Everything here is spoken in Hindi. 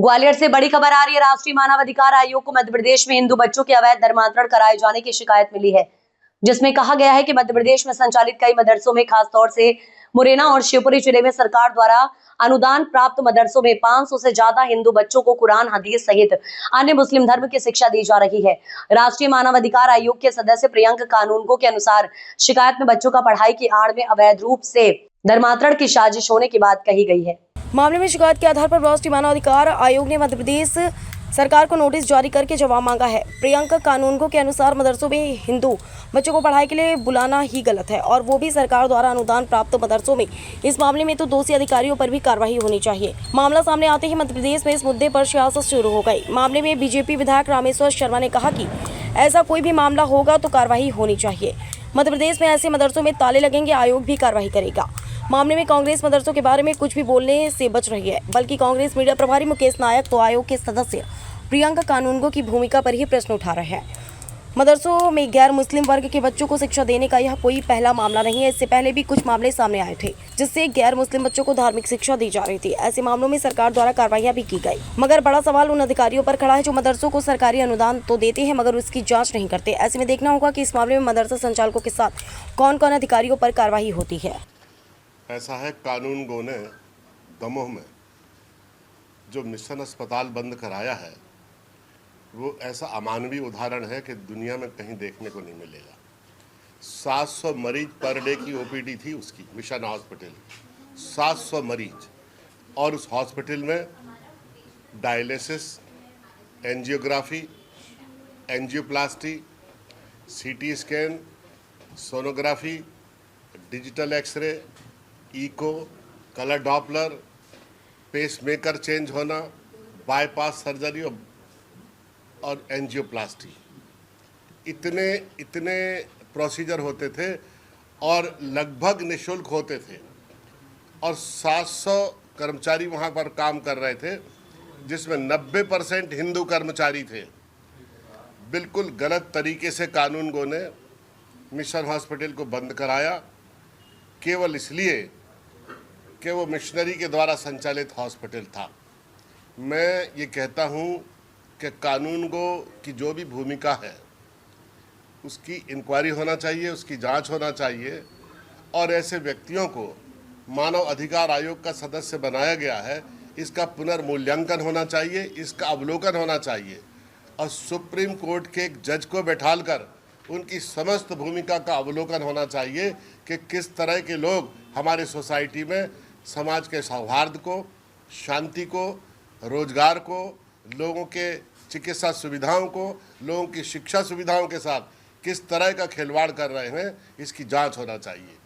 ग्वालियर से बड़ी खबर आ रही है। राष्ट्रीय मानवाधिकार आयोग को मध्य प्रदेश में हिंदू बच्चों के अवैध धर्मांतरण कराए जाने की शिकायत मिली है, जिसमें कहा गया है कि मध्य प्रदेश में संचालित कई मदरसों में, खासतौर से मुरैना और शिवपुरी जिले में सरकार द्वारा अनुदान प्राप्त मदरसों में 500 से ज्यादा हिंदू बच्चों को कुरान, हदीस सहित अन्य मुस्लिम धर्म की शिक्षा दी जा रही है। राष्ट्रीय मानवाधिकार आयोग के सदस्य प्रियंक कानूनगो के अनुसार शिकायत में बच्चों का पढ़ाई की आड़ में अवैध रूप से धर्मांतरण की साजिश होने की बात कही गई है। मामले में शिकायत के आधार पर राष्ट्रीय मानवाधिकार आयोग ने मध्य प्रदेश सरकार को नोटिस जारी करके जवाब मांगा है। प्रियंका कानूनगो के अनुसार मदरसों में हिंदू बच्चों को पढ़ाई के लिए बुलाना ही गलत है, और वो भी सरकार द्वारा अनुदान प्राप्त मदरसों में। इस मामले में तो दोषी अधिकारियों पर भी कार्रवाई होनी चाहिए। मामला सामने आते ही मध्य प्रदेश में इस मुद्दे पर सियासत शुरू हो गई। मामले में बीजेपी विधायक रामेश्वर शर्मा ने कहा कि ऐसा कोई भी मामला होगा तो कार्रवाई होनी चाहिए। मध्य प्रदेश में ऐसे मदरसों में ताले लगेंगे, आयोग भी कार्रवाई करेगा। मामले में कांग्रेस मदरसों के बारे में कुछ भी बोलने से बच रही है, बल्कि कांग्रेस मीडिया प्रभारी मुकेश नायक तो आयोग के सदस्य प्रियंका कानूनगो की भूमिका पर ही प्रश्न उठा रहे हैं। मदरसों में गैर मुस्लिम वर्ग के बच्चों को शिक्षा देने का यह कोई पहला मामला नहीं है। इससे पहले भी कुछ मामले सामने आए थे, जिससे गैर मुस्लिम बच्चों को धार्मिक शिक्षा दी जा रही थी। ऐसे मामलों में सरकार द्वारा कार्रवाइयां भी की गई, मगर बड़ा सवाल उन अधिकारियों पर खड़ा है जो मदरसों को सरकारी अनुदान तो देते हैं, मगर उसकी जाँच नहीं करते। ऐसे में देखना होगा कि इस मामले में मदरसा संचालकों के साथ कौन कौन अधिकारियों पर कार्रवाई होती है। ऐसा है, कानूनगो ने दमोह में जो मिशन अस्पताल बंद कराया है, वो ऐसा अमानवीय उदाहरण है कि दुनिया में कहीं देखने को नहीं मिलेगा। 700 मरीज पर डे की ओपीडी थी उसकी, मिशन हॉस्पिटल 700 मरीज, और उस हॉस्पिटल में dialysis, angiography, angioplasty, CT scan, sonography, digital x-ray, echo, colour Doppler, pacemaker change होना, बाईपास सर्जरी और एंजियोप्लास्टी, इतने प्रोसीजर होते थे और लगभग निःशुल्क होते थे, और 700 कर्मचारी वहाँ पर काम कर रहे थे, जिसमें 90% हिंदू कर्मचारी थे। बिल्कुल गलत तरीके से कानूनगो ने मिशन हॉस्पिटल को बंद कराया, केवल इसलिए कि वो मिशनरी के द्वारा संचालित हॉस्पिटल था। मैं ये कहता हूँ कि कानूनगो की जो भी भूमिका है उसकी इंक्वायरी होना चाहिए, उसकी जांच होना चाहिए, और ऐसे व्यक्तियों को मानव अधिकार आयोग का सदस्य बनाया गया है, इसका पुनर्मूल्यांकन होना चाहिए, इसका अवलोकन होना चाहिए, और सुप्रीम कोर्ट के एक जज को बैठालकर उनकी समस्त भूमिका का अवलोकन होना चाहिए कि किस तरह के लोग हमारे सोसाइटी में समाज के सौहार्द को, शांति को, रोजगार को, लोगों के चिकित्सा सुविधाओं को, लोगों की शिक्षा सुविधाओं के साथ किस तरह का खिलवाड़ कर रहे हैं, इसकी जांच होना चाहिए।